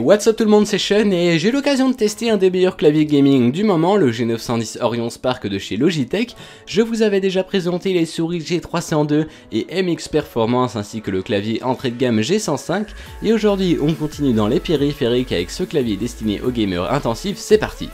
What's up tout le monde, c'est Sean et j'ai eu l'occasion de tester un des meilleurs claviers gaming du moment, le G910 Orion Spark de chez Logitech. Je vous avais déjà présenté les souris G302 et MX Performance ainsi que le clavier entrée de gamme G105 et aujourd'hui on continue dans les périphériques avec ce clavier destiné aux gamers intensifs, c'est parti.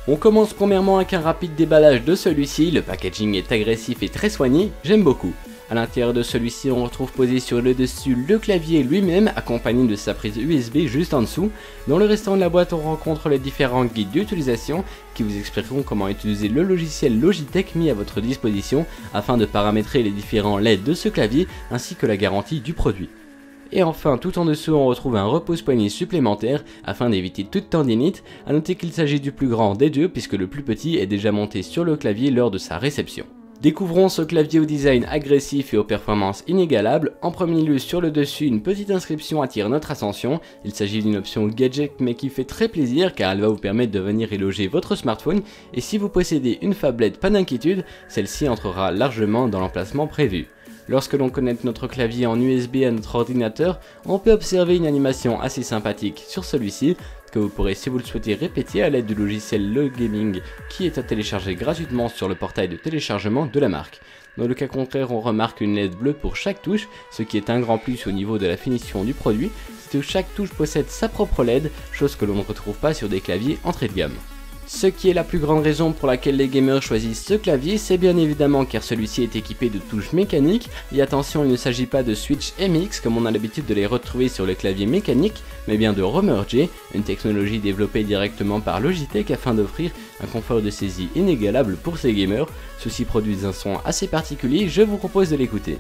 On commence premièrement avec un rapide déballage de celui-ci, le packaging est agressif et très soigné, j'aime beaucoup. A l'intérieur de celui-ci on retrouve posé sur le dessus le clavier lui-même accompagné de sa prise USB juste en dessous. Dans le restant de la boîte on rencontre les différents guides d'utilisation qui vous expliqueront comment utiliser le logiciel Logitech mis à votre disposition afin de paramétrer les différents LED de ce clavier ainsi que la garantie du produit. Et enfin, tout en dessous, on retrouve un repose-poignet supplémentaire afin d'éviter toute tendinite. A noter qu'il s'agit du plus grand des deux puisque le plus petit est déjà monté sur le clavier lors de sa réception. Découvrons ce clavier au design agressif et aux performances inégalables. En premier lieu, sur le dessus, une petite inscription attire notre attention. Il s'agit d'une option gadget mais qui fait très plaisir car elle va vous permettre de venir y loger votre smartphone. Et si vous possédez une phablette, pas d'inquiétude, celle-ci entrera largement dans l'emplacement prévu. Lorsque l'on connecte notre clavier en USB à notre ordinateur, on peut observer une animation assez sympathique sur celui-ci, que vous pourrez si vous le souhaitez répéter à l'aide du logiciel Le Gaming qui est à télécharger gratuitement sur le portail de téléchargement de la marque. Dans le cas contraire, on remarque une LED bleue pour chaque touche, ce qui est un grand plus au niveau de la finition du produit, c'est que chaque touche possède sa propre LED, chose que l'on ne retrouve pas sur des claviers entrée de gamme. Ce qui est la plus grande raison pour laquelle les gamers choisissent ce clavier, c'est bien évidemment car celui-ci est équipé de touches mécaniques, et attention il ne s'agit pas de switch MX comme on a l'habitude de les retrouver sur les claviers mécaniques, mais bien de Romergy, une technologie développée directement par Logitech afin d'offrir un confort de saisie inégalable pour ces gamers. Ceux-ci produisent un son assez particulier, je vous propose de l'écouter.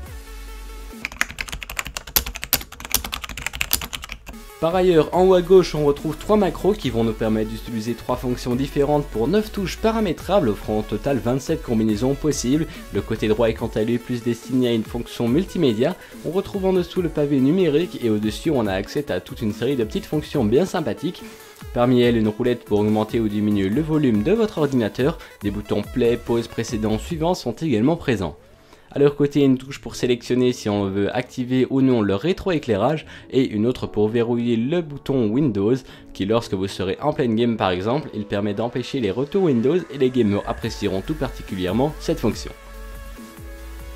Par ailleurs, en haut à gauche, on retrouve 3 macros qui vont nous permettre d'utiliser 3 fonctions différentes pour 9 touches paramétrables, offrant au total 27 combinaisons possibles. Le côté droit est quant à lui plus destiné à une fonction multimédia. On retrouve en dessous le pavé numérique et au-dessus on a accès à toute une série de petites fonctions bien sympathiques. Parmi elles, une roulette pour augmenter ou diminuer le volume de votre ordinateur. Des boutons play, pause, précédent, suivant sont également présents. A leur côté, une touche pour sélectionner si on veut activer ou non le rétroéclairage et une autre pour verrouiller le bouton Windows qui, lorsque vous serez en pleine game par exemple, il permet d'empêcher les retours Windows et les gamers apprécieront tout particulièrement cette fonction.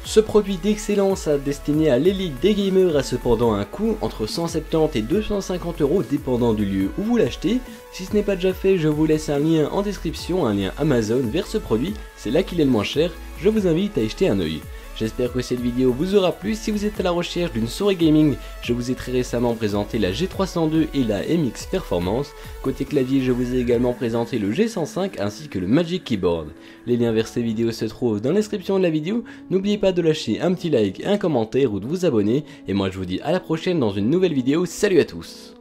Ce produit d'excellence destiné à l'élite des gamers a cependant un coût entre 170 et 250 € dépendant du lieu où vous l'achetez. Si ce n'est pas déjà fait, je vous laisse un lien en description, un lien Amazon vers ce produit, c'est là qu'il est le moins cher, je vous invite à y jeter un œil. J'espère que cette vidéo vous aura plu. Si vous êtes à la recherche d'une souris gaming, je vous ai très récemment présenté la G302 et la MX Performance. Côté clavier, je vous ai également présenté le G105 ainsi que le Magic Keyboard. Les liens vers ces vidéos se trouvent dans la description de la vidéo. N'oubliez pas de lâcher un petit like, un commentaire ou de vous abonner. Et moi je vous dis à la prochaine dans une nouvelle vidéo. Salut à tous!